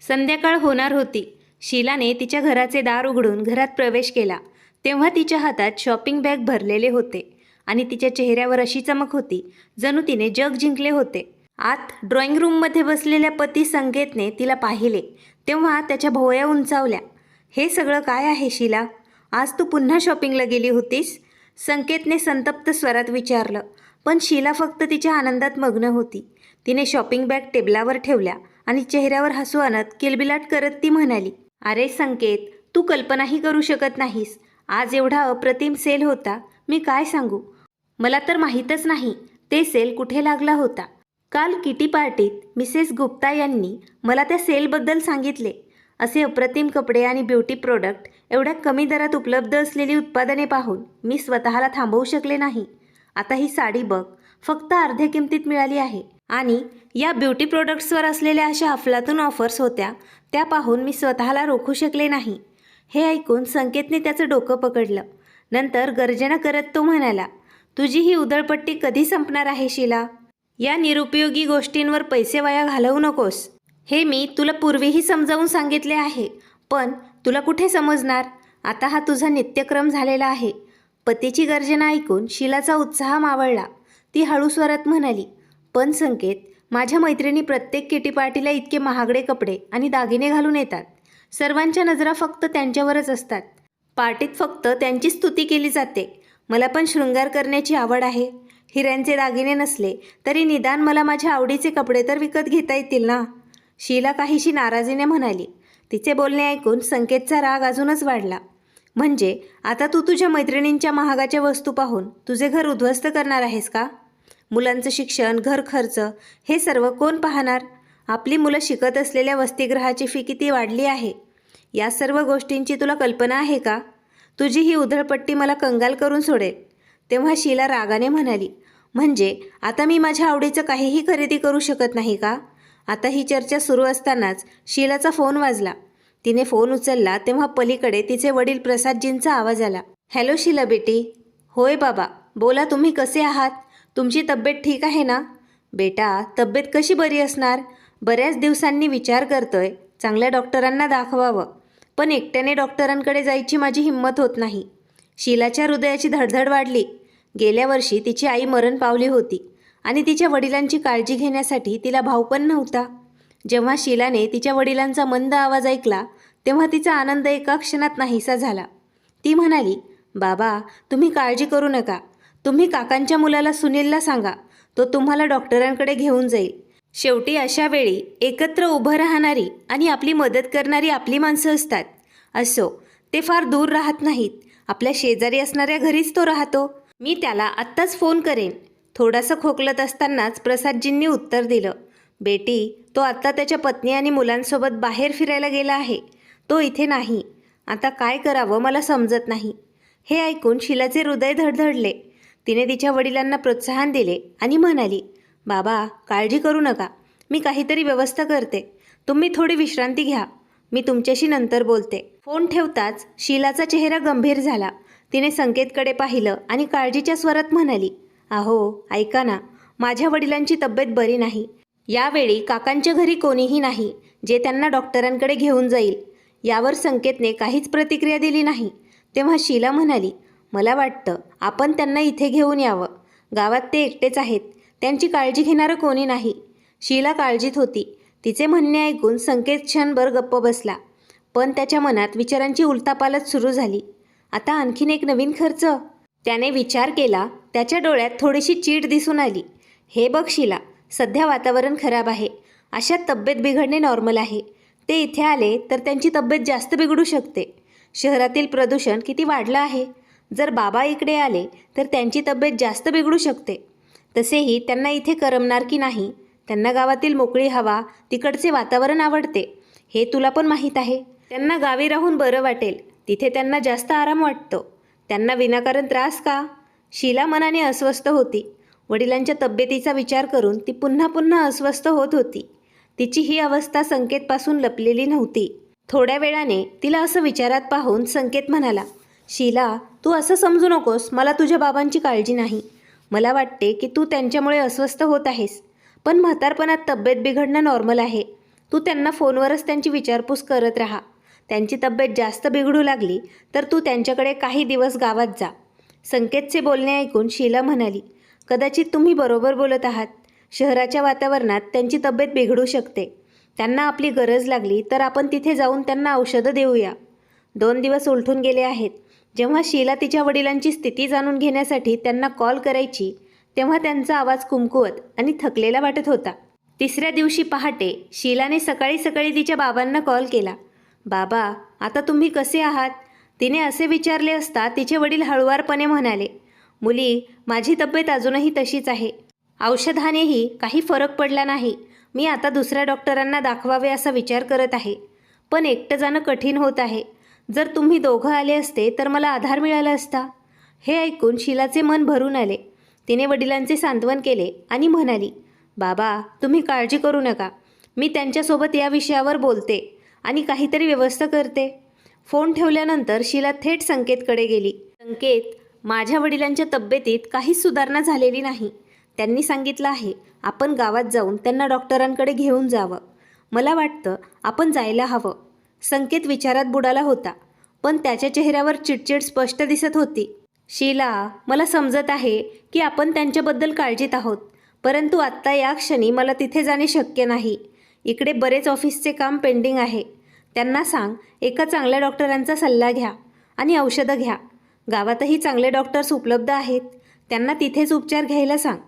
संध्याकाळ होणार होती. शीलाने तिच्या घराचे दार उघडून घरात प्रवेश केला तेव्हा तिच्या हातात शॉपिंग बॅग भरलेले होते आणि तिच्या चेहऱ्यावर अशी चमक होती जणू तिने जग जिंकले होते. आत ड्रॉइंग रूममध्ये बसलेल्या पती संकेतने तिला पाहिले तेव्हा त्याच्या भोवया उंचावल्या. हे सगळं काय आहे शीला? आज तू पुन्हा शॉपिंगला गेली होतीस? संकेतने संतप्त स्वरात विचारलं. पण शीला फक्त तिच्या आनंदात मग्न होती. तिने शॉपिंग बॅग टेबलावर ठेवल्या आणि चेहऱ्यावर हसू आणत किलबिलाट करत ती म्हणाली, अरे संकेत, तू कल्पनाही करू शकत नाहीस. आज एवढा अप्रतिम सेल होता, मी काय सांगू. मला तर माहीतच नाही ते सेल कुठे लागला होता. काल किटी पार्टीत मिसेस गुप्ता यांनी मला त्या सेलबद्दल सांगितले. असे अप्रतिम कपडे आणि ब्युटी प्रोडक्ट एवढ्या कमी दरात उपलब्ध असलेली उत्पादने पाहून मी स्वतःला थांबवू शकले नाही. आता ही साडी बघ, फक्त अर्ध्या किमतीत मिळाली आहे आणि या ब्युटी प्रोडक्ट्सवर असलेल्या अशा अफलातून ऑफर्स होत्या, त्या पाहून मी स्वतःला रोखू शकले नाही. हे ऐकून संकेतने त्याचं डोकं पकडलं. नंतर गर्जना करत तो म्हणाला, तुझी ही उधळपट्टी कधी संपणार आहे शीला? या निरुपयोगी गोष्टींवर पैसे वाया घालवू नकोस. हे मी तुला पूर्वीही समजावून सांगितले आहे, पण तुला कुठे समजणार. आता हा तुझा नित्यक्रम झालेला आहे. पतीची गर्जना ऐकून शीलाचा उत्साह मावळला. ती हळू स्वरात म्हणाली, पण संकेत, माझ्या मैत्रिणी प्रत्येक किटी पार्टीला इतके महागडे कपडे आणि दागिने घालून येतात. सर्वांच्या नजरा फक्त त्यांच्यावरच असतात. पार्टीत फक्त त्यांची स्तुती केली जाते. मला पण शृंगार करण्याची आवड आहे. हिऱ्यांचे दागिने नसले तरी निदान मला माझ्या आवडीचे कपडे तर विकत घेता येतील ना. शीला काहीशी नाराजीने म्हणाली. तिचे बोलणे ऐकून संकेतचा राग अजूनच वाढला. म्हणजे आता तू तुझ्या मैत्रिणींच्या महागाच्या वस्तू पाहून तुझे घर उद्ध्वस्त करणार आहेस का? मुलांचं शिक्षण, घर खर्च हे सर्व कोण पाहणार? आपली मुलं शिकत असलेल्या वसतिगृहाची फी किती वाढली आहे. या सर्व गोष्टींची तुला कल्पना आहे का? तुझी ही उधळपट्टी मला कंगाल करून सोडेल. तेव्हा शीला रागाने म्हणाली, म्हणजे आता मी माझ्या आवडीचं काहीही खरेदी करू शकत नाही का? आता ही चर्चा सुरू असतानाच शीलाचा फोन वाजला. तिने फोन उचलला तेव्हा पलीकडे तिचे वडील प्रसादजींचा आवाज आला. हॅलो शीला बेटी. होय बाबा, बोला, तुम्ही कसे आहात? तुमची तब्येत ठीक आहे ना? बेटा, तब्येत कशी बरी असणार? बऱ्याच दिवसांनी विचार करतोय चांगल्या डॉक्टरांना दाखवावं, पण एकट्याने डॉक्टरांकडे जायची माझी हिंमत होत नाही. शीलाच्या हृदयाची धडधड वाढली. गेल्या वर्षी तिची आई मरण पावली होती आणि तिच्या वडिलांची काळजी घेण्यासाठी तिला भाऊ पण नव्हता. जेव्हा शीलाने तिच्या वडिलांचा मंद आवाज ऐकला तेव्हा तिचा आनंद एका क्षणात नाहीसा झाला. ती म्हणाली, बाबा, तुम्ही काळजी करू नका. तुम्ही काकांच्या मुलाला सुनीलला सांगा, तो तुम्हाला डॉक्टरांकडे घेऊन जाईल. शेवटी अशा वेळी एकत्र उभं राहणारी आणि आपली मदत करणारी आपली माणसं असतात. असो, ते फार दूर राहत नाहीत. आपल्या शेजारी असणाऱ्या घरीच तो राहतो. मी त्याला आत्ताच फोन करेन. थोडासा खोकलत असतानाच प्रसादजींनी उत्तर दिलं, बेटी, तो आत्ता त्याच्या पत्नी आणि मुलांसोबत बाहेर फिरायला गेला आहे. तो इथे नाही. आता काय करावं मला समजत नाही. हे ऐकून शीलाचे हृदय धडधडले. तिने तिच्या वडिलांना प्रोत्साहन दिले आणि म्हणाली, बाबा, काळजी करू नका. मी काहीतरी व्यवस्था करते. तुम्ही थोडी विश्रांती घ्या. मी तुमच्याशी नंतर बोलते. फोन ठेवताच शीलाचा चेहरा गंभीर झाला. तिने संकेतकडे पाहिलं आणि काळजीच्या स्वरात म्हणाली, अहो ऐका ना, माझ्या वडिलांची तब्येत बरी नाही. यावेळी काकांच्या घरी कोणीही नाही जे त्यांना डॉक्टरांकडे घेऊन जाईल. यावर संकेतने काहीच प्रतिक्रिया दिली नाही. तेव्हा शीला म्हणाली, मला वाटतं आपण त्यांना इथे घेऊन यावं. गावात ते एकटेच आहेत. त्यांची काळजी घेणारं कोणी नाही. शीला काळजीत होती. तिचे म्हणणे ऐकून संकेत क्षणभर गप्प बसला. पण त्याच्या मनात विचारांची उलथापालथ सुरू झाली. आता आणखीन एक नवीन खर्च? त्याने विचार केला. त्याच्या डोळ्यात थोडीशी चीड दिसून आली. हे बघ शीला, सध्या वातावरण खराब आहे. अशात तब्येत बिघडणे नॉर्मल आहे. ते इथे आले तर त्यांची तब्येत जास्त बिघडू शकते. शहरातील प्रदूषण किती वाढलं आहे. जर बाबा इकडे आले तर त्यांची तब्येत जास्त बिघडू शकते. तसेही त्यांना इथे करमणार की नाही. त्यांना गावातील मोकळी हवा, तिकडचे वातावरण आवडते. हे तुला पण माहीत आहे. त्यांना गावी राहून बरं वाटेल. तिथे त्यांना जास्त आराम वाटतो. त्यांना विनाकारण त्रास का? शीला मनाने अस्वस्थ होती. वडिलांच्या तब्येतीचा विचार करून ती पुन्हा पुन्हा अस्वस्थ होत होती. तिची ही अवस्था संकेतपासून लपलेली नव्हती. थोड्या वेळाने तिला असं विचारात पाहून संकेत म्हणाला, शीला, तू असं समजू नकोस मला तुझ्या बाबांची काळजी नाही. मला वाटते की तू त्यांच्यामुळे अस्वस्थ होत आहेस. पण म्हातारपणात तब्येत बिघडणं नॉर्मल आहे. तू त्यांना फोनवरच त्यांची विचारपूस करत राहा. त्यांची तब्येत जास्त बिघडू लागली तर तू त्यांच्याकडे काही दिवस गावात जा. संकेतचे बोलणे ऐकून शीला म्हणाली, कदाचित तुम्ही बरोबर बोलत आहात. शहराच्या वातावरणात त्यांची तब्येत बिघडू शकते. त्यांना आपली गरज लागली तर आपण तिथे जाऊन त्यांना औषधं देऊया. 2 दिवस उलटून गेले आहेत. जेव्हा शीला तिच्या वडिलांची स्थिती जाणून घेण्यासाठी त्यांना कॉल करायची तेव्हा त्यांचा आवाज कुमकुवत आणि थकलेला वाटत होता. 3ऱ्या दिवशी पहाटे शीलाने सकाळी सकाळी तिच्या बाबांना कॉल केला. बाबा, आता तुम्ही कसे आहात? तिने असे विचारले असता तिचे वडील हळुवारपणे म्हणाले, मुली, माझी तब्येत अजूनही तशीच आहे. औषधानेही काही फरक पडला नाही. मी आता दुसऱ्या डॉक्टरांना दाखवावे असा विचार करत आहे. पण एकटं जाणं कठीण होत आहे. जर तुम्ही दोघं आले असते तर मला आधार मिळाला असता. हे ऐकून शीलाचे मन भरून आले. तिने वडिलांचे सांत्वन केले आणि म्हणाली, बाबा, तुम्ही काळजी करू नका. मी त्यांच्यासोबत या विषयावर बोलते आणि काहीतरी व्यवस्था करते. फोन ठेवल्यानंतर शीला थेट संकेतकडे गेली. संकेत, माझ्या वडिलांच्या तब्येतीत काहीच सुधारणा झालेली नाही. त्यांनी सांगितलं आहे आपण गावात जाऊन त्यांना डॉक्टरांकडे घेऊन जावं. मला वाटतं आपण जायला हवं. संकेत विचारात बुडाला होता, पण त्याच्या चेहऱ्यावर चिडचिड स्पष्ट दिसत होती. शीला, मला समजत आहे की आपण त्यांच्याबद्दल काळजीत आहोत, परंतु आत्ता या क्षणी मला तिथे जाणे शक्य नाही. इकडे बरेच ऑफिसचे काम पेंडिंग आहे. त्यांना सांग एका चांगल्या डॉक्टरांचा सल्ला घ्या आणि औषधं घ्या. गावातही चांगले डॉक्टर्स उपलब्ध आहेत. त्यांना तिथेच उपचार घ्यायला सांग.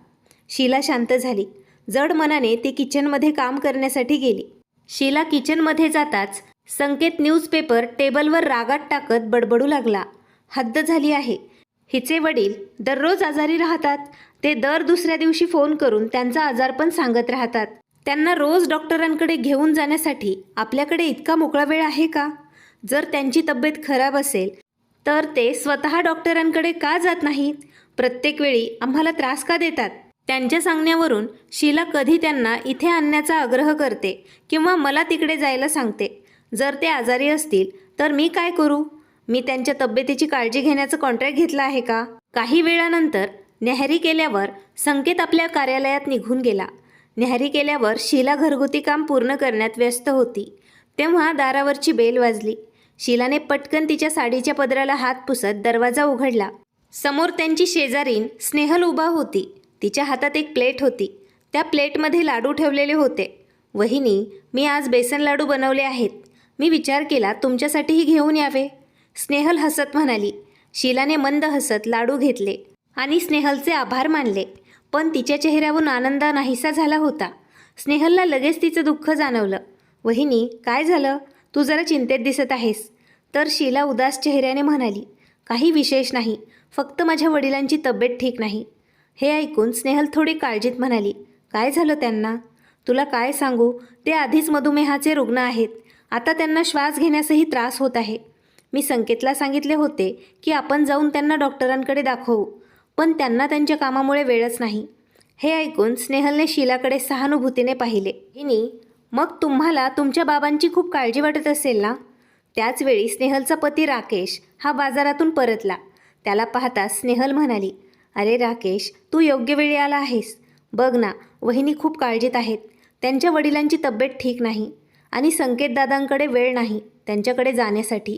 शीला शांत झाली. जड मनाने ती किचनमध्ये काम करण्यासाठी गेली. शीला किचनमध्ये जाताच संकेत न्यूजपेपर टेबलवर रागात टाकत बडबडू लागला. हद्द झाली आहे. हिचे वडील दररोज आजारी राहतात. ते दर दुसऱ्या दिवशी फोन करून त्यांचा आजारपण सांगत राहतात. त्यांना रोज डॉक्टरांकडे घेऊन जाण्यासाठी आपल्याकडे इतका मोकळा वेळ आहे का? जर त्यांची तब्येत खराब असेल तर ते स्वतः डॉक्टरांकडे का जात नाहीत? प्रत्येक वेळी आम्हाला त्रास का देतात? त्यांच्या सांगण्यावरून शीला कधी त्यांना इथे आणण्याचा आग्रह करते किंवा मला तिकडे जायला सांगते. जर ते आजारी असतील तर मी काय करू? मी त्यांच्या तब्येतीची काळजी घेण्याचं कॉन्ट्रॅक्ट घेतलं आहे का? काही वेळानंतर न्याहारी केल्यावर संकेत आपल्या कार्यालयात निघून गेला. न्याहारी केल्यावर शीला घरगुती काम पूर्ण करण्यात व्यस्त होती. तेव्हा दारावरची बेल वाजली. शीलाने पटकन तिच्या साडीच्या पदराला हात पुसत दरवाजा उघडला. समोर त्यांची शेजारीण स्नेहल उभा होती. तिच्या हातात एक प्लेट होती. त्या प्लेटमध्ये लाडू ठेवलेले होते. वहिनी, मी आज बेसन लाडू बनवले आहेत. मी विचार केला तुमच्यासाठीही घेऊन यावे. स्नेहल हसत म्हणाली. शीलाने मंद हसत लाडू घेतले आणि स्नेहलचे आभार मानले. पण तिच्या चेहऱ्यावरून आनंद नाहीसा झाला होता. स्नेहलला लगेच तिचं दुःख जाणवलं. वहिनी, काय झालं? तू जरा चिंतेत दिसत आहेस. तर शीला उदास चेहऱ्याने म्हणाली, काही विशेष नाही, फक्त माझ्या वडिलांची तब्येत ठीक नाही. हे ऐकून स्नेहल थोडी काळजीत म्हणाली, काय झालं त्यांना? तुला काय सांगू, ते आधीच मधुमेहाचे रुग्ण आहेत. आता त्यांना श्वास घेण्यासही त्रास होत आहे. मी संकेतला सांगितले होते की आपण जाऊन त्यांना डॉक्टरांकडे दाखवू, पण त्यांना त्यांच्या कामामुळे वेळच नाही. हे ऐकून स्नेहलने शीलाकडे सहानुभूतीने पाहिले. हिनी, मग तुम्हाला तुमच्या बाबांची खूप काळजी वाटत असेल ना? त्याचवेळी स्नेहलचा पती राकेश हा बाजारातून परतला. त्याला पाहता स्नेहल म्हणाली, अरे राकेश, तू योग्य वेळी आला आहेस. बघ ना, वहिनी खूप काळजीत आहेत. त्यांच्या वडिलांची तब्येत ठीक नाही आणि संकेतदादांकडे वेळ नाही त्यांच्याकडे जाण्यासाठी.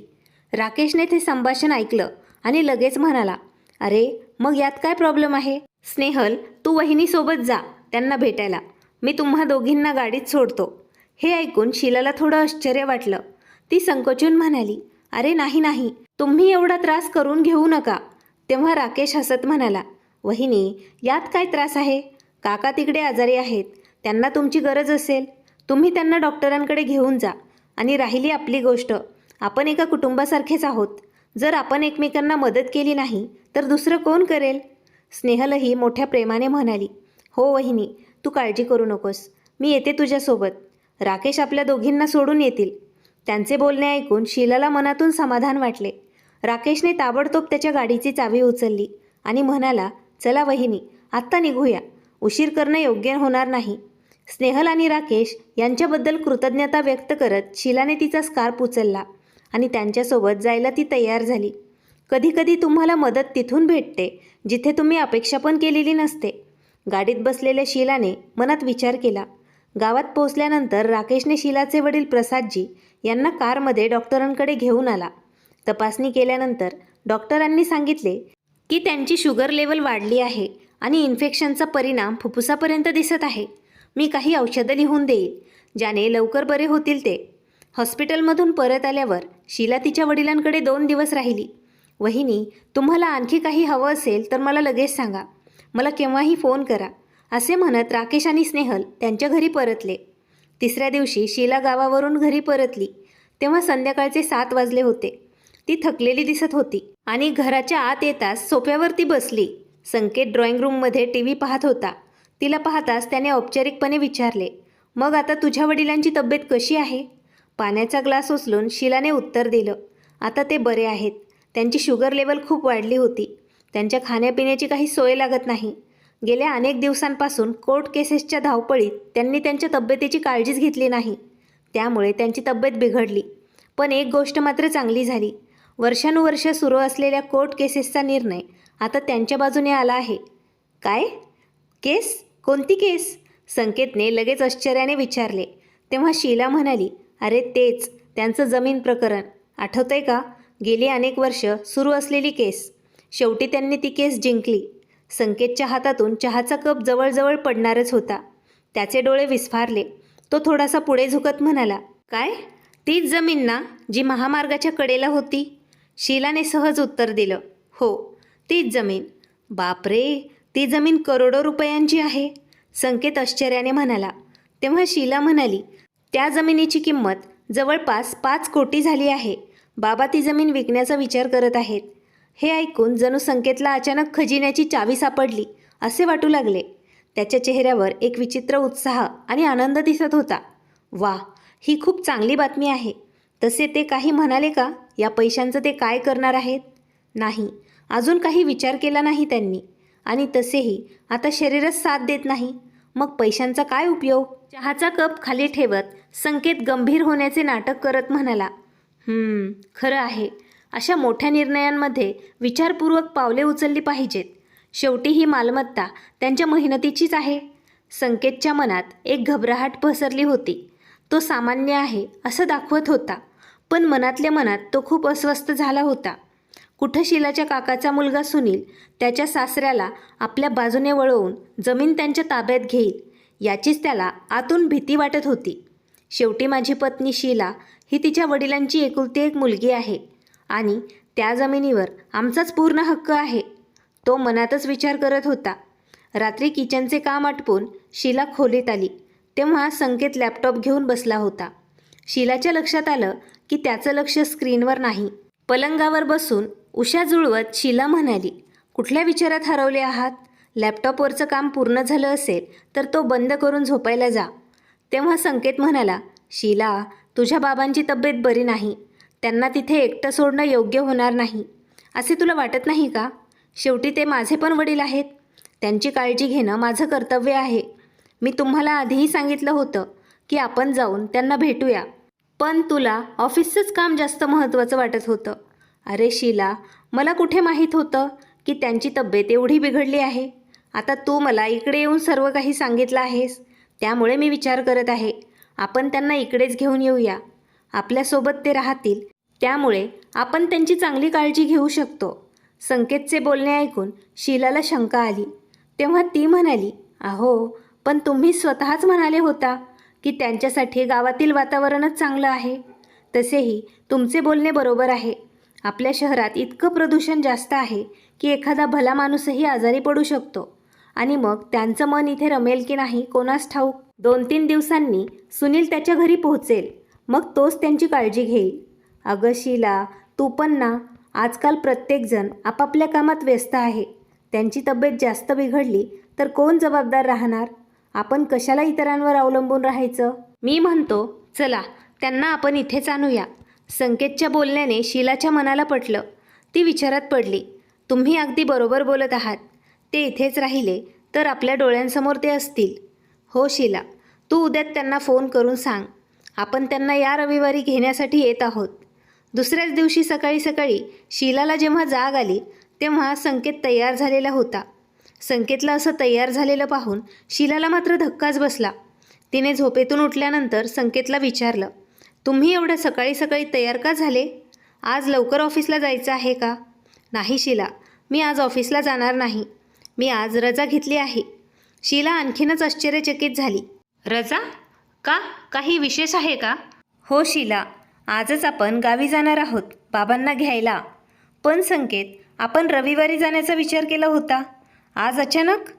राकेशने ते संभाषण ऐकलं आणि लगेच म्हणाला, अरे मग यात काय प्रॉब्लेम आहे? स्नेहल, तू वहिनीसोबत जा त्यांना भेटायला. मी तुम्हा दोघींना गाडीत सोडतो. हे ऐकून शीलाला थोडं आश्चर्य वाटलं. ती संकोचून म्हणाली, अरे नाही नाही, तुम्ही एवढा त्रास करून घेऊ नका. तेव्हा राकेश हसत म्हणाला, वहिनी, यात काय त्रास आहे? काका तिकडे आजारी आहेत. त्यांना तुमची गरज असेल. तुम्ही त्यांना डॉक्टरांकडे घेऊन जा. आणि राहिली आपली गोष्ट, आपण एका कुटुंबासारखेच आहोत. जर आपण एकमेकांना मदत केली नाही तर दुसरं कोण करेल? स्नेहलही मोठ्या प्रेमाने म्हणाली, हो वहिनी, तू काळजी करू नकोस. मी येते तुझ्यासोबत. राकेश आपल्या दोघींना सोडून येतील. त्यांचे बोलणे ऐकून शीलाला मनातून समाधान वाटले. राकेशने ताबडतोब त्याच्या गाडीची चावी उचलली आणि म्हणाला, चला वहिनी, आत्ता निघूया. उशीर करणं योग्य होणार नाही. स्नेहल आणि राकेश यांच्याबद्दल कृतज्ञता व्यक्त करत शीलाने तिचा स्कार्फ उचलला आणि त्यांच्यासोबत जायला ती तयार झाली. कधीकधी तुम्हाला मदत तिथून भेटते जिथे तुम्ही अपेक्षा पण केलेली नसते. गाडीत बसलेल्या शीलाने मनात विचार केला, गावात पोहोचल्यानंतर राकेशने शीलाचे वडील प्रसादजी यांना कारमध्ये डॉक्टरांकडे घेऊन आला. तपासणी केल्यानंतर डॉक्टरांनी सांगितले की त्यांची शुगर लेवल वाढली आहे आणि इन्फेक्शनचा परिणाम फुफ्फुसापर्यंत दिसत आहे. मी काही औषधं लिहून देईल ज्याने लवकर बरे होतील ते. हॉस्पिटलमधून परत आल्यावर शीला तिच्या वडिलांकडे 2 दिवस राहिली. वहिनी, तुम्हाला आणखी काही हवं असेल तर मला लगेच सांगा, मला केव्हाही फोन करा, असे म्हणत राकेश आणि स्नेहल त्यांच्या घरी परतले. तिसऱ्या दिवशी शीला गावावरून घरी परतली तेव्हा संध्याकाळचे 7 वाजले होते. ती थकलेली दिसत होती आणि घराच्या आत येताच सोफ्यावरती बसली. संकेत ड्रॉइंग रूममध्ये TV पाहत होता. तिला पाहताच त्याने औपचारिकपणे विचारले, मग आता तुझ्या वडिलांची तब्येत कशी आहे? पाण्याचा ग्लास उचलून शीलाने उत्तर दिलं, आता ते बरे आहेत. त्यांची शुगर लेवल खूप वाढली होती. त्यांच्या खाण्यापिण्याची काही सोय लागत नाही. गेल्या अनेक दिवसांपासून कोर्ट केसेसच्या धावपळीत त्यांनी त्यांच्या तब्येतीची काळजीच घेतली नाही. त्यामुळे त्यांची तब्येत बिघडली. पण एक गोष्ट मात्र चांगली झाली. वर्षानुवर्ष सुरू असलेल्या कोर्ट केसेसचा निर्णय आता त्यांच्या बाजूने आला आहे. काय केस? कोणती केस? संकेतने लगेच आश्चर्याने विचारले. तेव्हा शीला म्हणाली, अरे तेच, त्यांचं जमीन प्रकरण. आठवतंय का? गेली अनेक वर्ष सुरू असलेली केस. शेवटी त्यांनी ती केस जिंकली. संकेतच्या हातातून चहाचा कप जवळजवळ पडणारच होता. त्याचे डोळे विस्फारले. तो थोडासा पुढे झुकत म्हणाला, काय? तीच जमीन ना जी महामार्गाच्या कडेला होती? शीलाने सहज उत्तर दिलं, हो, तीच जमीन. बापरे, ती जमीन करोडो रुपयांची आहे, संकेत आश्चर्याने म्हणाला. तेव्हा शीला म्हणाली, त्या जमिनीची किंमत जवळपास 5 कोटी झाली आहे. बाबा ती जमीन विकण्याचा विचार करत आहेत. हे ऐकून जणू संकेतला अचानक खजिन्याची चावी सापडली असे वाटू लागले. त्याच्या चेहऱ्यावर एक विचित्र उत्साह आणि आनंद दिसत होता. वा, ही खूप चांगली बातमी आहे. तसे ते काही म्हणाले का? या पैशांचं ते काय करणार आहेत? नाही, अजून काही विचार केला नाही त्यांनी. आणि तसेही आता शरीरच साथ देत नाही, मग पैशांचा काय उपयोग? चहाचा कप खाली ठेवत संकेत गंभीर होण्याचे नाटक करत म्हणाला, खरं आहे. अशा मोठ्या निर्णयांमध्ये विचारपूर्वक पावले उचलली पाहिजेत. शेवटी ही मालमत्ता त्यांच्या मेहनतीचीच आहे. संकेतच्या मनात एक घबराहट पसरली होती. तो सामान्य आहे असं दाखवत होता, पण मनातल्या मनात तो खूप अस्वस्थ झाला होता. कुठं शीलाच्या काकाचा मुलगा सुनील त्याच्या सासऱ्याला आपल्या बाजूने वळवून जमीन त्यांच्या ताब्यात घेईल याचीच त्याला आतून भीती वाटत होती. शेवटी माझी पत्नी शीला ही तिच्या वडिलांची एकुलती एक मुलगी आहे आणि त्या जमिनीवर आमचाच पूर्ण हक्क आहे. तो मनातच विचार करत होता. रात्री किचनचे काम आटपून शीला खोलीत आली तेव्हा संकेत लॅपटॉप घेऊन बसला होता. शीलाच्या लक्षात आलं की त्याचं लक्ष स्क्रीनवर नाही. पलंगावर बसून उशा जुळवत शीला म्हणाली, कुठल्या विचारात हरवले आहात? लॅपटॉपवरचं काम पूर्ण झालं असेल तर तो बंद करून झोपायला जा. तेव्हा संकेत म्हणाला, शीला, तुझ्या बाबांची तब्येत बरी नाही. त्यांना तिथे एकटं सोडणं योग्य होणार नाही असे तुला वाटत नाही का? शेवटी ते माझे पण वडील आहेत. त्यांची काळजी घेणं माझं कर्तव्य आहे. मी तुम्हाला आधीही सांगितलं होतं की आपण जाऊन त्यांना भेटूया, पण तुला ऑफिसचंच काम जास्त महत्त्वाचं वाटत होतं. अरे शीला, मला कुठे माहीत होतं की त्यांची तब्येत एवढी बिघडली आहे. आता तू मला इकडे येऊन सर्व काही सांगितलं आहेस, त्यामुळे मी विचार करत आहे आपण त्यांना इकडेच घेऊन येऊया. आपल्यासोबत ते राहतील, त्यामुळे आपण त्यांची चांगली काळजी घेऊ शकतो. संकेतचे बोलणे ऐकून शीलाला शंका आली. तेव्हा ती म्हणाली, अहो, पण तुम्ही स्वतःच म्हणाले होता की त्यांच्यासाठी गावातील वातावरणच चांगलं आहे. तसेही तुमचे बोलणे बरोबर आहे. आपल्या शहरात इतकं प्रदूषण जास्त आहे की एखादा भला माणूसही आजारी पडू शकतो आणि मग त्यांचं मन इथे रमेल की नाही कोणास ठाऊक. 2-3 दिवसांनी सुनील त्याच्या घरी पोहोचेल, मग तोच त्यांची काळजी घेईल. अगं शीला, तू पण ना, आजकाल प्रत्येकजण आपापल्या कामात व्यस्त आहे. त्यांची तब्येत जास्त बिघडली तर कोण जबाबदार राहणार? आपण कशाला इतरांवर अवलंबून राहायचं? मी म्हणतो, चला त्यांना आपण इथेच आणूया. संकेतच्या बोलण्याने शीलाच्या मनाला पटलं. ती विचारात पडली. तुम्ही अगदी बरोबर बोलत आहात. ते इथेच राहिले तर आपल्या डोळ्यांसमोर ते असतील. हो शीला, तू उद्याच त्यांना फोन करून सांग. आपण त्यांना या रविवारी घेण्यासाठी येत आहोत. दुसऱ्याच दिवशी सकाळी सकाळी शीलाला जेव्हा जाग आली तेव्हा संकेत तयार झालेला होता. संकेतला असं तयार झालेलं पाहून शीलाला मात्र धक्काच बसला. तिने झोपेतून उठल्यानंतर संकेतला विचारलं, तुम्ही एवढ्या सकाळी सकाळी तयार का झाले? आज लवकर ऑफिसला जायचं आहे का? नाही शीला, मी आज ऑफिसला जाणार नाही. मी आज रजा घेतली आहे. शीला आणखीनच आश्चर्यचकित झाली. रजा? का? काही विशेष आहे का? हो शीला, आजच आपण गावी जाणार आहोत बाबांना घ्यायला. पण संकेत, आपण रविवारी जाण्याचा विचार केला होता, आज अचानक?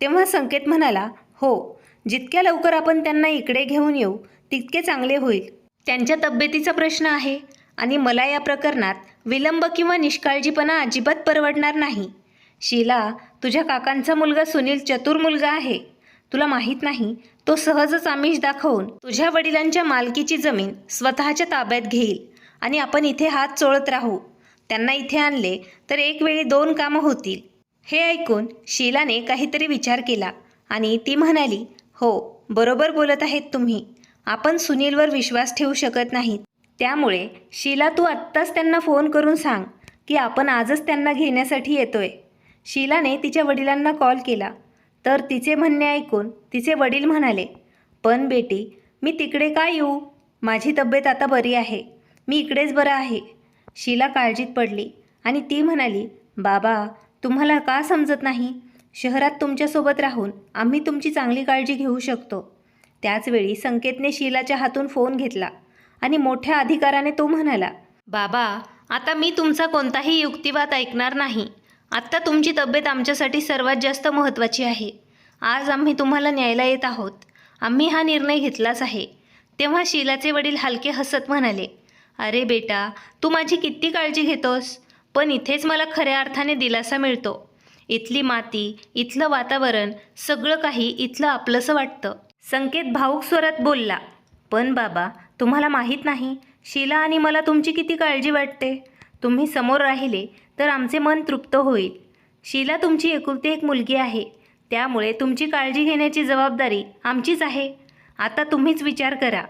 तेव्हा संकेत म्हणाला, हो, जितक्या लवकर आपण त्यांना इकडे घेऊन येऊ तितके चांगले होईल. त्यांच्या तब्येतीचा प्रश्न आहे आणि मला या प्रकरणात विलंब किंवा निष्काळजीपणा अजिबात परवडणार नाही. शीला, तुझ्या काकांचा मुलगा सुनील चतुर मुलगा आहे. तुला माहीत नाही, तो सहजच आमिष दाखवून तुझ्या वडिलांच्या मालकीची जमीन स्वतःच्या ताब्यात घेईल आणि आपण इथे हात चोळत राहू. त्यांना इथे आणले तर एक वेळी 2 कामं होतील. हे ऐकून शीलाने काहीतरी विचार केला आणि ती म्हणाली, हो, बरोबर बोलत आहेत तुम्ही. आपण सुनीलवर विश्वास ठेवू शकत नाहीत. त्यामुळे शीला, तू आत्ताच त्यांना फोन करून सांग की आपण आजच त्यांना घेण्यासाठी येतोय. शीलाने तिच्या वडिलांना कॉल केला तर तिचे म्हणणे ऐकून तिचे वडील म्हणाले, पण बेटी, मी तिकडे का येऊ? माझी तब्येत आता बरी आहे. मी इकडेच बरं आहे. शीला काळजीत पडली आणि ती म्हणाली, बाबा, तुम्हाला का समजत नाही? शहरात तुमच्यासोबत राहून आम्ही तुमची चांगली काळजी घेऊ शकतो. त्याचवेळी संकेतने शीलाच्या हातून फोन घेतला आणि मोठ्या अधिकाराने तो म्हणाला, बाबा, आता मी तुमचा कोणताही युक्तिवाद ऐकणार नाही. आत्ता तुमची तब्येत आमच्यासाठी सर्वात जास्त महत्त्वाची आहे. आज आम्ही तुम्हाला न्यायला येत आहोत. आम्ही हा निर्णय घेतलाच आहे. तेव्हा शीलाचे वडील हलके हसत म्हणाले, अरे बेटा, तू माझी किती काळजी घेतोस, पण इथेच मला खऱ्या अर्थाने दिलासा मिळतो. इथली माती, इथलं वातावरण, सगळं काही इथलं आपलंसं वाटतं. संकेत भाऊक स्वरात बोलला, पण बाबा, तुम्हाला माहीत नाही, शीला आणि मला तुमची किती काळजी वाटते. तुम्ही समोर राहिले तर आमचे मन तृप्त होईल. शीला तुमची एकुलती एक मुलगी आहे, त्यामुळे तुमची काळजी घेण्याची जबाबदारी आमचीच आहे. आता तुम्हीच विचार करा,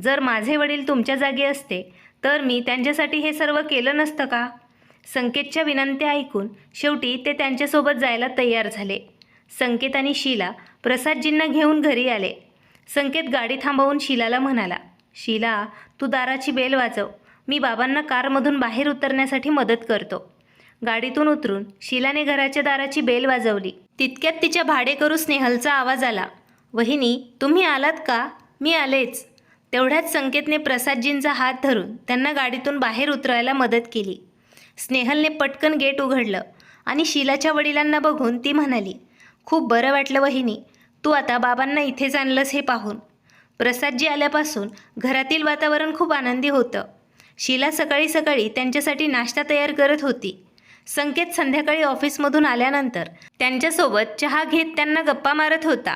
जर माझे वडील तुमच्या जागी असते तर मी त्यांच्यासाठी हे सर्व केलं नसतं का? संकेतच्या विनंत्या ऐकून शेवटी ते त्यांच्यासोबत जायला तयार झाले. संकेत आणि शीला प्रसादजींना घेऊन घरी आले. संकेत गाडी थांबवून शीलाला म्हणाला, शीला, तू दाराची बेल वाजव. मी बाबांना कारमधून बाहेर उतरण्यासाठी मदत करतो. गाडीतून उतरून शीलाने घराच्या दाराची बेल वाजवली. तितक्यात तिच्या भाडेकरू स्नेहलचा आवाज आला, वहिनी, तुम्ही आलात का? मी आलेच. तेवढ्यात संकेतने प्रसादजींचा हात धरून त्यांना गाडीतून बाहेर उतरायला मदत केली. स्नेहलने पटकन गेट उघडलं आणि शीलाच्या वडिलांना बघून ती म्हणाली, खूप बरं वाटलं वहिनी, तू आता बाबांना इथेच आणलंस हे पाहून. प्रसादजी आल्यापासून घरातील वातावरण खूप आनंदी होतं. शीला सकाळी सकाळी त्यांच्यासाठी नाश्ता तयार करत होती. संकेत संध्याकाळी ऑफिसमधून आल्यानंतर त्यांच्यासोबत चहा घेत त्यांना गप्पा मारत होता.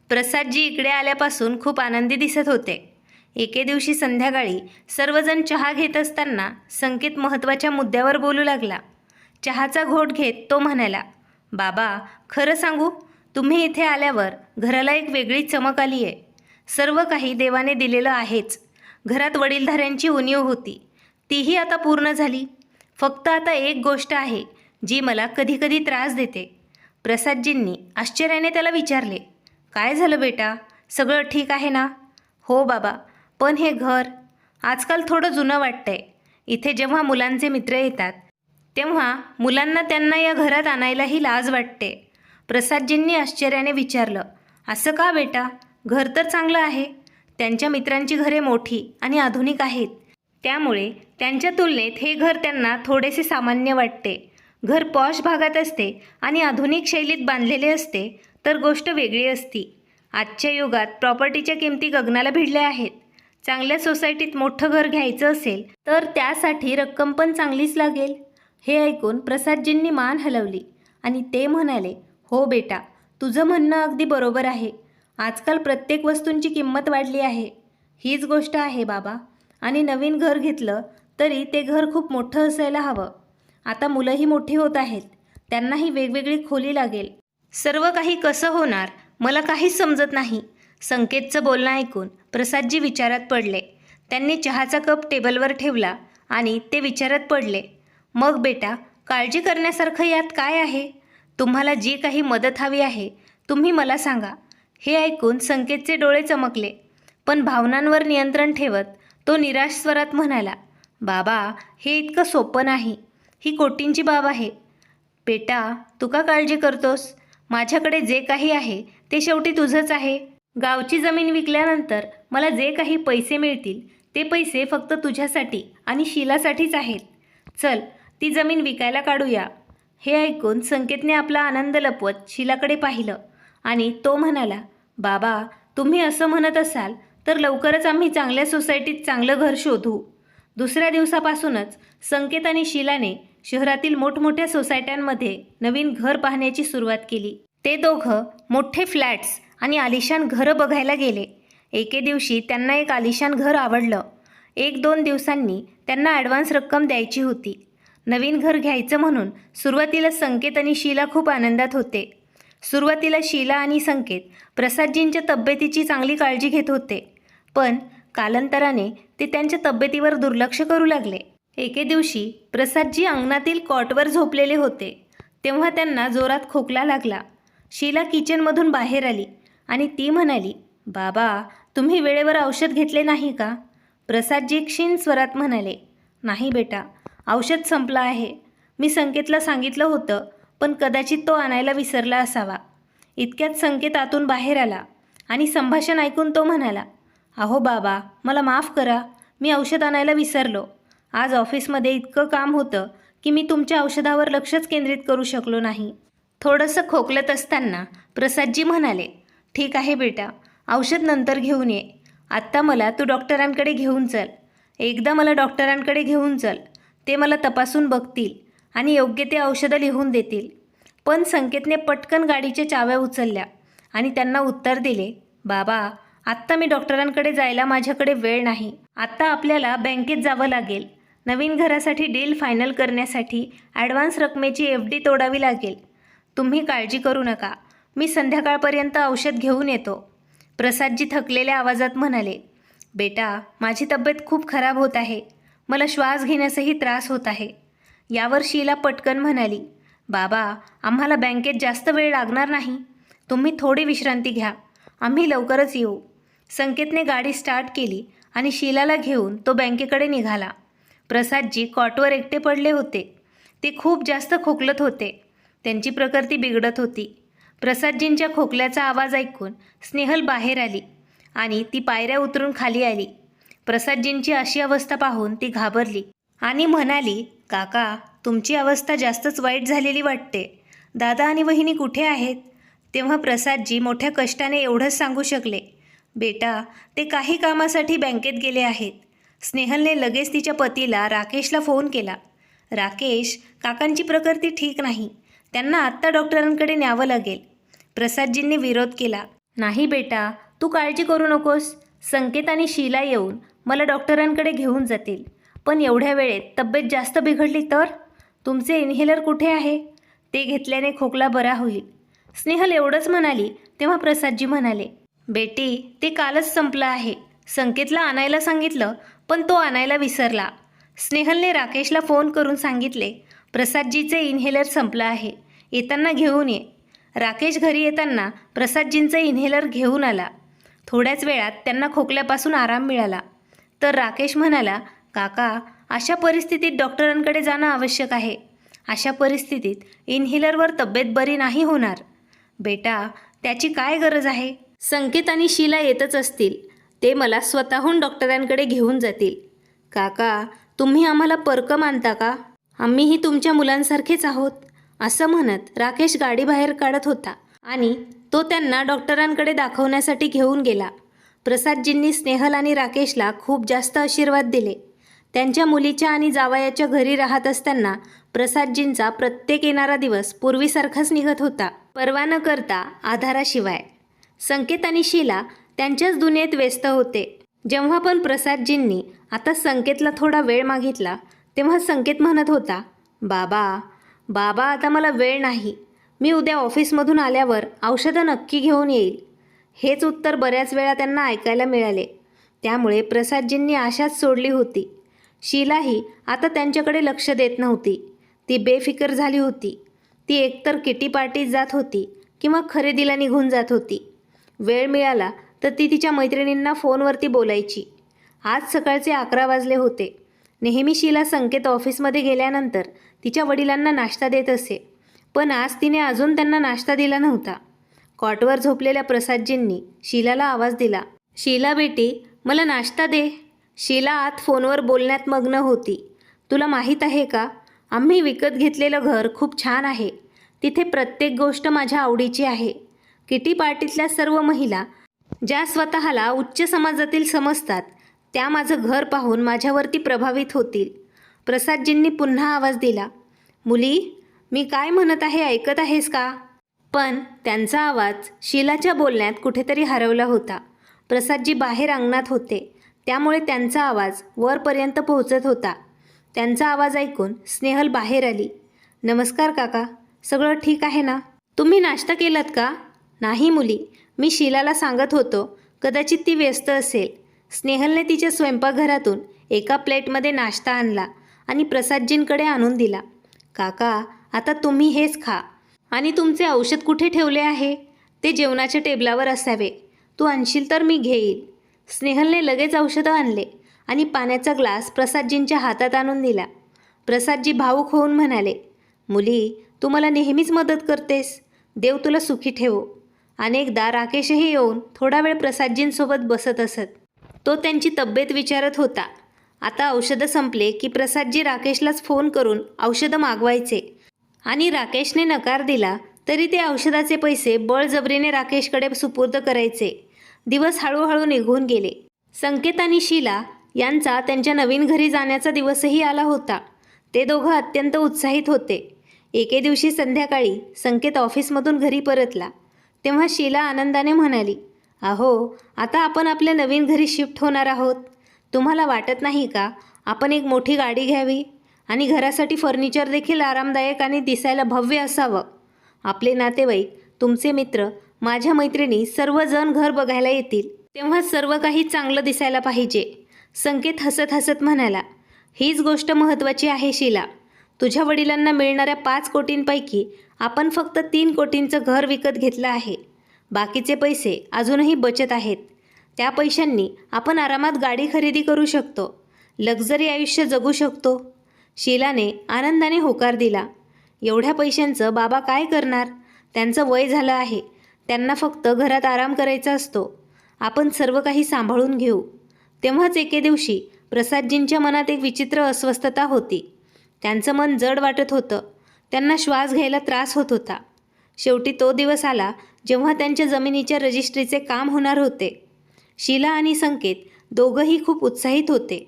प्रसादजी इकडे आल्यापासून खूप आनंदी दिसत होते. एके दिवशी संध्याकाळी सर्वजण चहा घेत असताना संकेत महत्त्वाच्या मुद्द्यावर बोलू लागला. चहाचा घोट घेत तो म्हणाला, बाबा, खरं सांगू, तुम्ही इथे आल्यावर घराला एक वेगळी चमक आली आहे. सर्व काही देवाने दिलेलं आहेच. घरात वडीलधाऱ्यांची उणीव होती, तीही आता पूर्ण झाली. फक्त आता एक गोष्ट आहे जी मला कधीकधी त्रास देते. प्रसादजींनी आश्चर्याने त्याला विचारले, काय झालं बेटा? सगळं ठीक आहे ना? हो बाबा, पण हे घर आजकाल थोडं जुनं वाटतंय. इथे जेव्हा मुलांचे मित्र येतात तेव्हा मुलांना त्यांना या घरात आणायलाही लाज वाटते. प्रसादजींनी आश्चर्याने विचारलं, असं का बेटा? घर तर चांगलं आहे. त्यांच्या मित्रांची घरे मोठी आणि आधुनिक आहेत, त्यामुळे त्यांच्या तुलनेत हे घर त्यांना थोडेसे सामान्य वाटते. घर पॉश भागात असते आणि आधुनिक शैलीत बांधलेले असते तर गोष्ट वेगळी असती. आजच्या युगात प्रॉपर्टीच्या किमती गगनाला भिडल्या आहेत. चांगल्या सोसायटीत मोठं घर घ्यायचं असेल तर त्यासाठी रक्कम पण चांगलीच लागेल. हे ऐकून प्रसादजींनी मान हलवली आणि ते म्हणाले, हो बेटा, तुझं म्हणणं अगदी बरोबर आहे. आजकाल प्रत्येक वस्तूंची किंमत वाढली आहे. हीच गोष्ट आहे बाबा. आणि नवीन घर घेतलं तरी ते घर खूप मोठं असायला हवं. आता मुलंही मोठी होत आहेत, त्यांनाही वेगवेगळी खोली लागेल. सर्व काही कसं होणार मला काहीच समजत नाही. संकेतचं बोलणं ऐकून प्रसादजी विचारात पडले. त्यांनी चहाचा कप टेबलवर ठेवला आणि ते विचारात पडले, मग बेटा, काळजी करण्यासारखं यात काय आहे? तुम्हाला जी काही मदत हवी आहे तुम्ही मला सांगा. हे ऐकून संकेतचे डोळे चमकले, पण भावनांवर नियंत्रण ठेवत तो निराश स्वरात म्हणाला, बाबा, हे इतकं सोपं नाही. ही कोटींची बाब आहे. बेटा, तू का काळजी करतोस? माझ्याकडे जे काही आहे ते शेवटी तुझंच आहे. गावची जमीन विकल्यानंतर मला जे काही पैसे मिळतील ते पैसे फक्त तुझ्यासाठी आणि शीलासाठीच आहेत. चल, ती जमीन विकायला काढूया. हे ऐकून संकेतने आपला आनंद लपवत शीलाकडे पाहिलं आणि तो म्हणाला, बाबा, तुम्ही असं म्हणत असाल तर लवकरच आम्ही चांगल्या सोसायटीत चांगलं घर शोधू. दुसऱ्या दिवसापासूनच संकेत आणि शीलाने शहरातील मोठमोठ्या सोसायट्यांमध्ये नवीन घर पाहण्याची सुरुवात केली. ते दोघं मोठे फ्लॅट्स आणि आलिशान घरं बघायला गेले. एके दिवशी त्यांना एक आलिशान घर आवडलं. 1-2 दिवसांनी त्यांना ॲडव्हान्स रक्कम द्यायची होती. नवीन घर घ्यायचं म्हणून सुरुवातीला संकेत आणि शीला खूप आनंदात होते. सुरुवातीला शीला आणि संकेत प्रसादजींच्या तब्येतीची चांगली काळजी घेत होते, पण कालांतराने ते त्यांच्या तब्येतीवर दुर्लक्ष करू लागले. एके दिवशी प्रसादजी अंगणातील कॉटवर झोपलेले होते, तेव्हा त्यांना जोरात खोकला लागला. शीला किचनमधून बाहेर आली आणि ती म्हणाली, बाबा, तुम्ही वेळेवर औषध घेतले नाही का? प्रसादजी क्षीण स्वरात म्हणाले, नाही बेटा, औषध संपलं आहे. मी संकेतला सांगितलं होतं, पण कदाचित तो आणायला विसरला असावा. इतक्यात संकेत आतून बाहेर आला आणि संभाषण ऐकून तो म्हणाला, अहो बाबा, मला माफ करा. मी औषध आणायला विसरलो. आज ऑफिसमध्ये इतकं काम होतं की मी तुमच्या औषधावर लक्षच केंद्रित करू शकलो नाही. थोडंसं खोकलत असताना प्रसादजी म्हणाले, ठीक आहे बेटा, औषध नंतर घेऊन ये. आत्ता मला तू डॉक्टरांकडे घेऊन चल. एकदा मला डॉक्टरांकडे घेऊन चल. ते मला तपासून बघतील आणि योग्य ते औषधं लिहून देतील. पण संकेतने पटकन गाडीच्या चाव्या उचलल्या आणि त्यांना उत्तर दिले, बाबा, आत्ता मी डॉक्टरांकडे जायला माझ्याकडे वेळ नाही. आत्ता आपल्याला बँकेत जावं लागेल. नवीन घरासाठी डील फायनल करण्यासाठी ॲडव्हान्स रकमेची FD तोडावी लागेल. तुम्ही काळजी करू नका. मी संध्याकाळपर्यंत औषध घेऊन येतो. प्रसादजी थकलेल्या आवाजात म्हणाले, बेटा, माझी तब्येत खूप खराब होत आहे. मला श्वास घेण्यासही त्रास होत आहे. यावर शीला पटकन म्हणाली, बाबा, आम्हाला बँकेत जास्त वेळ लागणार नाही. तुम्ही थोडी विश्रांती घ्या. आम्ही लवकरच येऊ. संकेतने गाडी स्टार्ट केली आणि शीलाला घेऊन तो बँकेकडे निघाला. प्रसादजी कॉटवर एकटे पडले होते. ते खूप जास्त खोकलत होते. त्यांची प्रकृती बिघडत होती. प्रसादजींच्या खोकल्याचा आवाज ऐकून स्नेहल बाहेर आली आणि ती पायऱ्या उतरून खाली आली. प्रसादजींची अशी अवस्था पाहून ती घाबरली आणि म्हणाली, काका, तुमची अवस्था जास्तच वाईट झालेली वाटते. दादा आणि वहिनी कुठे आहेत? तेव्हा प्रसादजी मोठ्या कष्टाने एवढंच सांगू शकले, बेटा, ते काही कामासाठी बँकेत गेले आहेत. स्नेहलने लगेच तिच्या पतीला राकेशला फोन केला. राकेश, काकांची प्रकृती ठीक नाही. त्यांना आत्ता डॉक्टरांकडे न्यावं लागेल. प्रसादजींनी विरोध केला. नाही बेटा, तू काळजी करू नकोस. संकेत आणि शीला येऊन मला डॉक्टरांकडे घेऊन जातील. पण एवढ्या वेळेत तब्येत जास्त बिघडली तर? तुमचे इन्हेलर कुठे आहे? ते घेतल्याने खोकला बरा होईल. स्नेहल एवढंच म्हणाली तेव्हा प्रसादजी म्हणाले, बेटी, ते कालच संपलं आहे. संकेतला आणायला सांगितलं, पण तो आणायला विसरला. स्नेहलने राकेशला फोन करून सांगितले, प्रसादजीचे इन्हेलर संपलं आहे. येताना घेऊन ये. राकेश घरी येताना प्रसादजींचं इन्हेलर घेऊन आला. थोड्याच वेळात त्यांना खोकल्यापासून आराम मिळाला. तर राकेश म्हणाला, काका, अशा परिस्थितीत डॉक्टरांकडे जाणं आवश्यक आहे. अशा परिस्थितीत इन्हेलरवर तब्येत बरी नाही होणार. बेटा, त्याची काय गरज आहे? संकेत आणि शीला येतच असतील. ते मला स्वतःहून डॉक्टरांकडे घेऊन जातील. काका, तुम्ही आम्हाला परक मानता का? आम्हीही तुमच्या मुलांसारखेच आहोत. असं म्हणत राकेश गाडी बाहेर काढत होता आणि तो त्यांना डॉक्टरांकडे दाखवण्यासाठी घेऊन गेला. प्रसादजींनी स्नेहल आणि राकेशला खूप जास्त आशीर्वाद दिले. त्यांच्या मुलीच्या आणि जावयाच्या घरी राहत असताना प्रसादजींचा प्रत्येक येणारा दिवस पूर्वीसारखाच निघत होता, पर्वा न करता आधाराशिवाय. संकेत आणि शीला त्यांच्याच दुनियेत व्यस्त होते. जेव्हा पण प्रसादजींनी आता संकेतला थोडा वेळ मागितला तेव्हा संकेत म्हणत होता, बाबा, आता मला वेळ नाही. मी उद्या ऑफिसमधून आल्यावर औषधं नक्की घेऊन येईल. हेच उत्तर बऱ्याच वेळा त्यांना ऐकायला मिळाले. त्यामुळे प्रसादजींनी आशाच सोडली होती. शीलाही आता त्यांच्याकडे लक्ष देत नव्हती. ती बेफिकर झाली होती. ती एकतर किटी पार्टीत जात होती किंवा खरेदीला निघून जात होती. वेळ मिळाला तर ती तिच्या मैत्रिणींना फोनवरती बोलायची. आज सकाळचे 11 वाजले होते. नेहमी शीला संकेत ऑफिसमध्ये गेल्यानंतर तिच्या वडिलांना नाश्ता देत असे, पण आज तिने अजून त्यांना नाश्ता दिला नव्हता. कॉटवर झोपलेल्या प्रसादजींनी शीलाला आवाज दिला, शीला बेटी, मला नाश्ता दे. शीला आत फोनवर बोलण्यात मग्न होती. तुला माहीत आहे का, आम्ही विकत घेतलेलं घर खूप छान आहे. तिथे प्रत्येक गोष्ट माझ्या आवडीची आहे. किटी पार्टीतल्या सर्व महिला ज्या स्वतःला उच्च समाजातील समजतात त्या माझं घर पाहून माझ्यावरती प्रभावित होतील. प्रसादजींनी पुन्हा आवाज दिला, मुली, मी काय म्हणत आहे ऐकत आहेस का? पण त्यांचा आवाज शीलाच्या बोलण्यात कुठेतरी हरवला होता. प्रसादजी बाहेर अंगणात होते, त्यामुळे त्यांचा आवाज वरपर्यंत पोहोचत होता. त्यांचा आवाज ऐकून स्नेहल बाहेर आली. नमस्कार काका, सगळं ठीक आहे ना? तुम्ही नाश्ता केलात का? नाही मुली, मी शीलाला सांगत होतो, कदाचित ती व्यस्त असेल. स्नेहलने तिच्या स्वयंपाकघरातून एका प्लेटमध्ये नाश्ता आणला आणि प्रसादजींकडे आणून दिला. काका, आता तुम्ही हेच खा. आणि तुमचे औषध कुठे ठेवले आहे? ते जेवणाच्या टेबलावर असावे. तू आणशील तर मी घेईल. स्नेहलने लगेच औषधं आणले आणि पाण्याचा ग्लास प्रसादजींच्या हातात आणून दिला. प्रसादजी भावूक होऊन म्हणाले, मुली, तू मला नेहमीच मदत करतेस. देव तुला सुखी ठेवो. अनेकदा राकेशही येऊन थोडा वेळ प्रसादजींसोबत बसत असत. तो त्यांची तब्येत विचारत होता. आता औषधं संपले की प्रसादजी राकेशलाच फोन करून औषधं मागवायचे आणि राकेशने नकार दिला तरी ते औषधाचे पैसे बळजबरीने राकेशकडे सुपूर्द करायचे. दिवस हळूहळू निघून गेले. संकेत आणि शीला यांचा त्यांच्या नवीन घरी जाण्याचा दिवसही आला होता. ते दोघं अत्यंत उत्साहित होते. एके दिवशी संध्याकाळी संकेत ऑफिसमधून घरी परतला तेव्हा शीला आनंदाने म्हणाली, अहो, आता आपण आपल्या नवीन घरी शिफ्ट होणार आहोत. तुम्हाला वाटत नाही का आपण एक मोठी गाडी घ्यावी आणि घरासाठी फर्निचर देखील आरामदायक आणि दिसायला भव्य असावं? आपले नातेवाईक, तुमचे मित्र, माझ्या मैत्रिणी सर्वजण घर बघायला येतील, तेव्हा सर्व काही चांगलं दिसायला पाहिजे. संकेत हसत हसत म्हणाला, हीच गोष्ट महत्त्वाची आहे शीला. तुझ्या वडिलांना मिळणाऱ्या 5 कोटींपैकी आपण फक्त 3 कोटींचं घर विकत घेतलं आहे. बाकीचे पैसे अजूनही बचत आहेत. त्या पैशांनी आपण आरामात गाडी खरेदी करू शकतो, लक्झरी आयुष्य जगू शकतो. शीलाने आनंदाने होकार दिला. एवढ्या पैशांचं बाबा काय करणार? त्यांचं वय झालं आहे. त्यांना फक्त घरात आराम करायचा असतो. आपण सर्व काही सांभाळून घेऊ. तेव्हाच एके दिवशी प्रसादजींच्या मनात एक विचित्र अस्वस्थता होती. त्यांचं मन जड वाटत होतं. त्यांना श्वास घ्यायला त्रास होत होता. शेवटी तो दिवस आला जेव्हा त्यांच्या जमिनीच्या रजिस्ट्रीचे काम होणार होते. शीला आणि संकेत दोघंही खूप उत्साहित होते.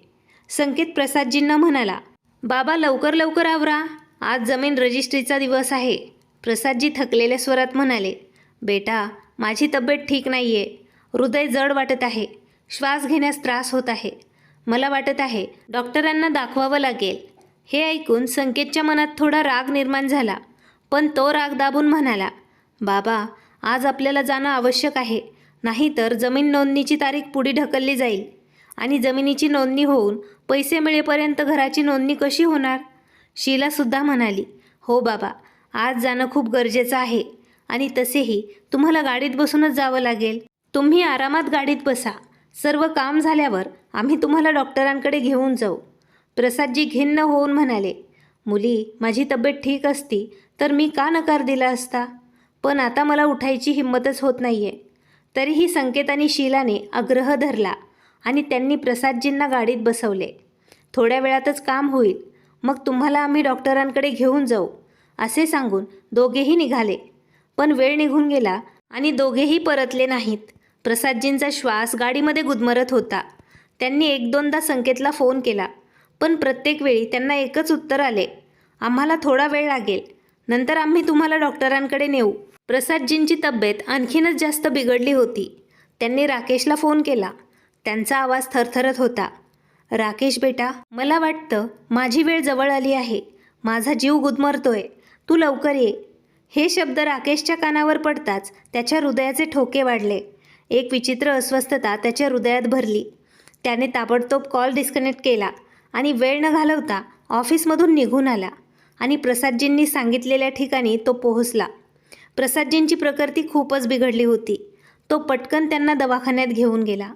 संकेत प्रसादजींना म्हणाला, बाबा लवकर लवकर आवरा, आज जमीन रजिस्ट्रीचा दिवस आहे. प्रसादजी थकलेल्या स्वरात म्हणाले, बेटा, माझी तब्येत ठीक नाही आहे. हृदय जड वाटत आहे. श्वास घेण्यास त्रास होत आहे. मला वाटत आहे डॉक्टरांना दाखवावं लागेल. हे ऐकून संकेतच्या मनात थोडा राग निर्माण झाला, पण तो राग दाबून म्हणाला, बाबा, आज आपल्याला जाणं आवश्यक आहे. नाहीतर जमीन नोंदणीची तारीख पुढे ढकलली जाईल आणि जमिनीची नोंदणी होऊन पैसे मिळेपर्यंत घराची नोंदणी कशी होणार? शीलासुद्धा म्हणाली, हो बाबा, आज जाणं खूप गरजेचं आहे आणि तसेही तुम्हाला गाडीत बसूनच जावं लागेल. तुम्ही आरामात गाडीत बसा. सर्व काम झाल्यावर आम्ही तुम्हाला डॉक्टरांकडे घेऊन जाऊ. प्रसादजी खिन्न होऊन म्हणाले, मुली, माझी तब्येत ठीक असती तर मी का नकार दिला असता? पण आता मला उठायची हिंमतच होत नाही आहे. तरीही संकेत आणि शीलाने आग्रह धरला आणि त्यांनी प्रसादजींना गाडीत बसवले. थोड्या वेळातच काम होईल, मग तुम्हाला आम्ही डॉक्टरांकडे घेऊन जाऊ, असे सांगून दोघेही निघाले. पण वेळ निघून गेला आणि दोघेही परतले नाहीत. प्रसादजींचा श्वास गाडीमध्ये गुदमरत होता. त्यांनी 1-2दा संकेतला फोन केला, पण प्रत्येक वेळी त्यांना एकच उत्तर आले, आम्हाला थोडा वेळ लागेल, नंतर आम्ही तुम्हाला डॉक्टरांकडे नेऊ. प्रसादजींची तब्येत आणखीनच जास्त बिघडली होती. त्यांनी राकेशला फोन केला. त्यांचा आवाज थरथरत होता. राकेश बेटा, मला वाटतं माझी वेळ जवळ आली आहे. माझा जीव गुदमरतोय. तू लवकर ये. हे शब्द राकेशच्या कानावर पडताच त्याच्या हृदयाचे ठोके वाढले. एक विचित्र अस्वस्थता त्याच्या हृदयात भरली. त्याने ताबडतोब कॉल डिस्कनेक्ट केला आणि वेळ न घालवता ऑफिसमधून निघून आला आणि प्रसादजींनी सांगितलेल्या ठिकाणी तो पोहोचला. प्रसादजींची प्रकृती खूपच बिघडली होती. तो पटकन त्यांना दवाखान्यात घेऊन गेला.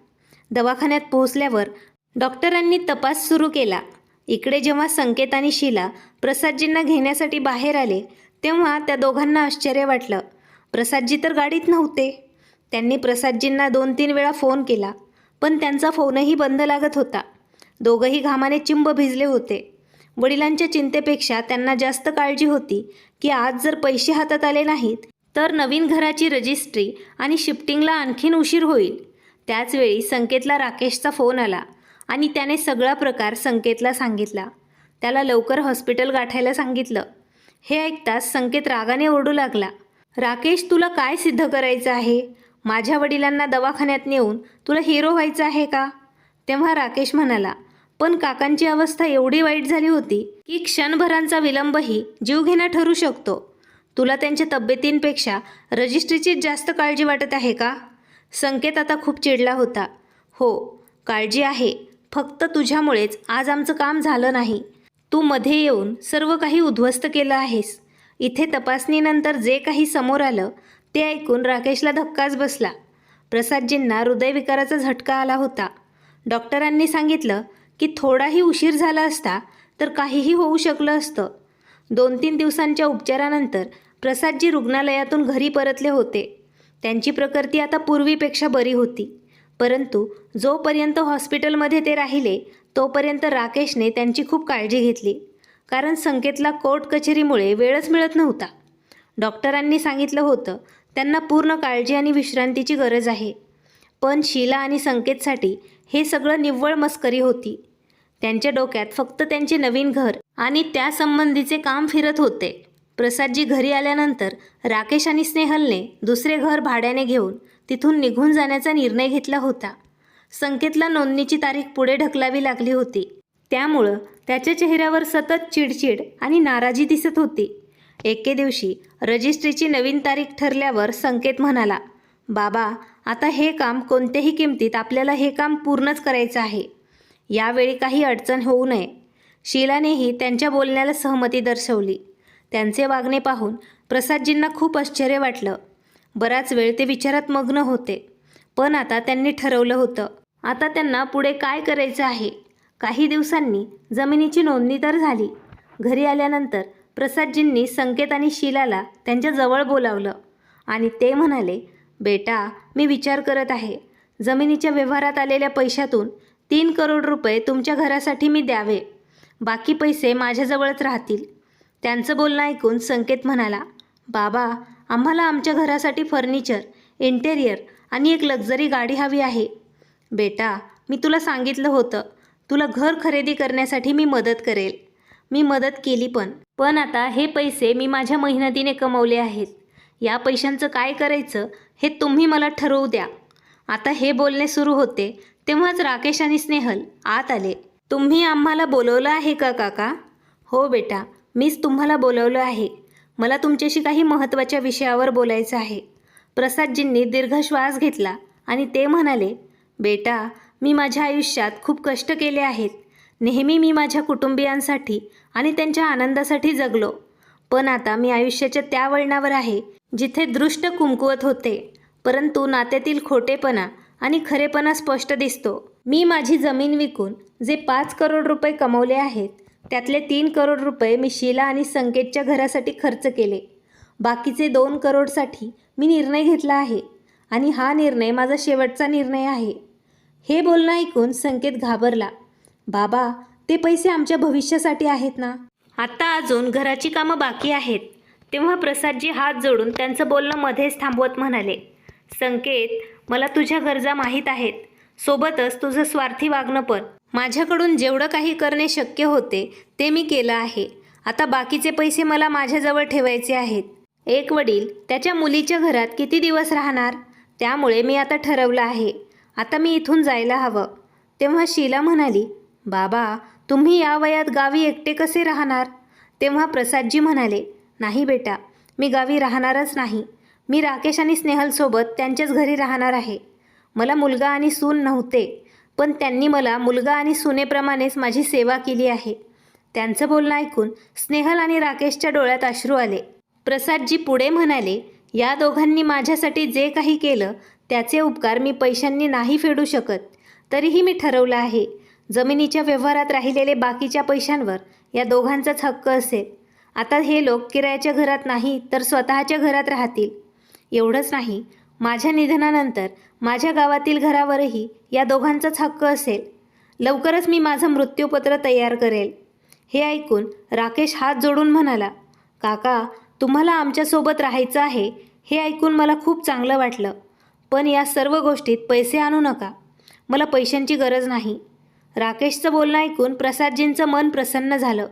दवाखान्यात पोहोचल्यावर डॉक्टरांनी तपास सुरू केला. इकडे जेव्हा संकेत आणि शीला प्रसादजींना घेण्यासाठी बाहेर आले तेव्हा त्या दोघांना आश्चर्य वाटलं. प्रसादजी तर गाडीत नव्हते. त्यांनी प्रसादजींना 2-3 वेळा फोन केला, पण त्यांचा फोनही बंद लागत होता. दोघंही घामाने चिंब भिजले होते. वडिलांच्या चिंतेपेक्षा त्यांना जास्त काळजी होती की आज जर पैसे हातात आले नाहीत तर नवीन घराची रजिस्ट्री आणि शिफ्टिंगला आणखीन उशीर होईल. त्याचवेळी संकेतला राकेशचा फोन आला आणि त्याने सगळा प्रकार संकेतला सांगितला. त्याला लवकर हॉस्पिटल गाठायला सांगितलं. हे ऐकताच संकेत रागाने ओरडू लागला. राकेश, तुला काय सिद्ध करायचं आहे? माझ्या वडिलांना दवाखान्यात नेऊन तुला हिरो व्हायचं आहे का? तेव्हा राकेश म्हणाला, पण काकांची अवस्था एवढी वाईट झाली होती की क्षणभरांचा विलंबही जीवघेणा ठरू शकतो. तुला त्यांच्या तब्येतींपेक्षा रजिस्ट्रीचीच जास्त काळजी वाटत आहे का? संकेत आता खूप चिडला होता. हो, काळजी आहे. फक्त तुझ्यामुळेच आज आमचं काम झालं नाही. तू मध्ये येऊन सर्व काही उद्ध्वस्त केलं आहेस. इथे तपासणीनंतर जे काही समोर आलं ते ऐकून राकेशला धक्काच बसला. प्रसादजींना हृदयविकाराचा झटका आला होता. डॉक्टरांनी सांगितलं की थोडाही उशीर झाला असता तर काहीही होऊ शकलं असतं. 2-3 दिवसांच्या उपचारानंतर प्रसादजी रुग्णालयातून घरी परतले होते. त्यांची प्रकृती आता पूर्वीपेक्षा बरी होती. परंतु जोपर्यंत हॉस्पिटलमध्ये ते राहिले तोपर्यंत राकेशने त्यांची खूप काळजी घेतली, कारण संकेतला कोर्ट कचेरीमुळे वेळच मिळत नव्हता. डॉक्टरांनी सांगितलं होतं त्यांना पूर्ण काळजी आणि विश्रांतीची गरज आहे. पण शीला आणि संकेतसाठी हे सगळं निव्वळ मस्करी होती. त्यांच्या डोक्यात फक्त त्यांचे नवीन घर आणि त्यासंबंधीचे काम फिरत होते. प्रसादजी घरी आल्यानंतर राकेश आणि स्नेहलने दुसरे घर भाड्याने घेऊन तिथून निघून जाण्याचा निर्णय घेतला होता. संकेतला नोंदणीची तारीख पुढे ढकलावी लागली होती. त्यामुळं त्याच्या चेहऱ्यावर सतत चिडचिड आणि नाराजी दिसत होती. एके दिवशी रजिस्ट्रीची नवीन तारीख ठरल्यावर संकेत म्हणाला, बाबा, आता हे काम कोणत्याही किमतीत आपल्याला हे काम पूर्णच करायचं आहे. यावेळी काही अडचण होऊ नये. शीलानेही त्यांच्या बोलण्याला सहमती दर्शवली. त्यांचे वागणे पाहून प्रसादजींना खूप आश्चर्य वाटलं. बराच वेळ ते विचारात मग्न होते. पण आता त्यांनी ठरवलं होतं. आता त्यांना पुढे काय करायचं आहे. काही दिवसांनी जमिनीची नोंदणी तर झाली. घरी आल्यानंतर प्रसादजींनी संकेत आणि शीलाला त्यांच्या जवळ बोलावलं आणि ते म्हणाले, बेटा, मी विचार करत आहे. जमिनीच्या व्यवहारात आलेल्या पैशातून 3 करोड रुपये तुमच्या घरासाठी मी द्यावे. बाकी पैसे माझ्याजवळच राहतील. त्यांचं बोलणं ऐकून संकेत म्हणाला, बाबा, आम्हाला आमच्या घरासाठी फर्निचर, इंटेरियर आणि एक लक्झरी गाडी हवी आहे. बेटा, मी तुला सांगितलं होतं, तुला घर खरेदी करण्यासाठी मी मदत करेल. मी मदत केली पण आता हे पैसे मी माझ्या मेहनतीने कमवले आहेत. या पैशांचं काय करायचं हे तुम्ही मला ठरवू द्या. आता हे बोलणे सुरू होते तेव्हाच राकेश आणि स्नेहल आत आले. तुम्ही आम्हाला बोलवलं आहे का काका? हो बेटा, मीच तुम्हाला बोलवलं आहे. मला तुमच्याशी काही महत्त्वाच्या विषयावर बोलायचं आहे. प्रसादजींनी दीर्घ श्वास घेतला आणि ते म्हणाले, बेटा, मी माझ्या आयुष्यात खूप कष्ट केले आहेत. नेहमी मी माझ्या कुटुंबियांसाठी आणि त्यांच्या आनंदासाठी जगलो. पण आता मी आयुष्याच्या त्या वळणावर आहे जिथे दृष्ट कुमकुवत होते, परंतु नात्यातील खोटेपणा आणि खरेपणा स्पष्ट दिसतो. मी माझी जमीन विकून जे 5 करोड रुपये कमवले आहेत त्यातले 3 करोड रुपये मी शीला आणि संकेतच्या घरासाठी खर्च केले. बाकीचे 2 करोडसाठी मी निर्णय घेतला आहे आणि हा निर्णय माझा शेवटचा निर्णय आहे. हे बोलणं ऐकून संकेत घाबरला. बाबा, ते पैसे आमच्या भविष्यासाठी आहेत ना. आत्ता अजून घराची कामं बाकी आहेत. तेव्हा प्रसादजी हात जोडून त्यांचं बोलणं मध्येच थांबवत म्हणाले, संकेत, मला तुझ्या गरजा माहीत आहेत. सोबतच तुझं स्वार्थी वागणं पण. माझ्याकडून जेवढं काही करणे शक्य होते ते मी केलं आहे. आता बाकीचे पैसे मला माझ्याजवळ ठेवायचे आहेत. एक वडील त्याच्या मुलीच्या घरात किती दिवस राहणार? त्यामुळे मी आता ठरवलं आहे, आता मी इथून जायला हवं. तेव्हा शीला म्हणाली, बाबा, तुम्ही या वयात गावी एकटे कसे राहणार? तेव्हा प्रसादजी म्हणाले, नाही बेटा, मी गावी राहणारच नाही. मी राकेश आणि स्नेहलसोबत त्यांच्याच घरी राहणार आहे. मला मुलगा आणि सून नव्हते, पण त्यांनी मला मुलगा आणि सुनेप्रमाणेच माझी सेवा केली आहे. त्यांचं बोलणं ऐकून स्नेहल आणि राकेशच्या डोळ्यात अश्रू आले. प्रसादजी पुढे म्हणाले, या दोघांनी माझ्यासाठी जे काही केलं त्याचे उपकार मी पैशांनी नाही फेडू शकत. तरीही मी ठरवलं आहे, जमिनीच्या व्यवहारात राहिलेले बाकीच्या पैशांवर या दोघांचाच हक्क असेल. आता हे लोक किरायाच्या घरात नाही तर स्वतःच्या घरात राहतील. एवढंच नाही, माझ्या निधनानंतर माझ्या गावातील घरावरही या दोघांचाच हक्क असेल. लवकरच मी माझं मृत्यूपत्र तयार करेल. हे ऐकून राकेश हात जोडून म्हणाला, काका, तुम्हाला आमच्यासोबत राहायचं आहे हे ऐकून मला खूप चांगलं वाटलं. पण या सर्व गोष्टीत पैसे आणू नका. मला पैशांची गरज नाही. राकेशचं बोलणं ऐकून प्रसादजींचं मन प्रसन्न झालं.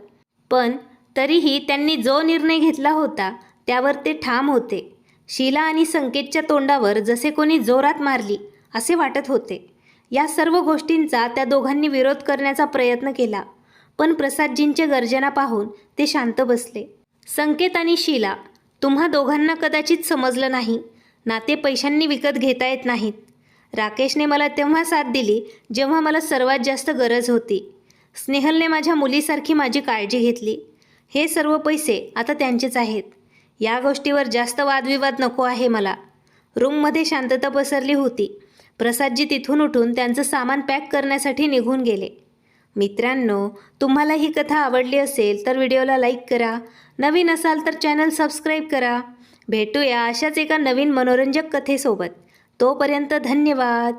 पण तरीही त्यांनी जो निर्णय घेतला होता त्यावर ते ठाम होते. शीला आणि संकेतच्या तोंडावर जसे कोणी जोरात मारली असे वाटत होते. या सर्व गोष्टींचा त्या दोघांनी विरोध करण्याचा प्रयत्न केला, पण प्रसादजींच्या गर्जना पाहून ते शांत बसले. संकेत आणि शीला, तुम्हा दोघांना कदाचित समजलं नाही, नाते पैशांनी विकत घेता येत नाहीत. राकेशने मला तेव्हा साथ दिली जेव्हा मला सर्वात जास्त गरज होती. स्नेहलने माझ्या मुलीसारखी माझी काळजी घेतली. हे सर्व पैसे आता त्यांचेच आहेत. या गोष्टीवर जास्त वादविवाद नको आहे मला. रूममध्ये शांतता पसरली होती. प्रसादजी तिथून उठून त्यांचं सामान पॅक करण्यासाठी निघून गेले. मित्रांनो, तुम्हाला ही कथा आवडली असेल तर व्हिडिओला लाईक करा. नवीन असाल तर चॅनल सबस्क्राईब करा. भेटूया अशाच एका नवीन मनोरंजक कथेसोबत. तोपर्यंत धन्यवाद.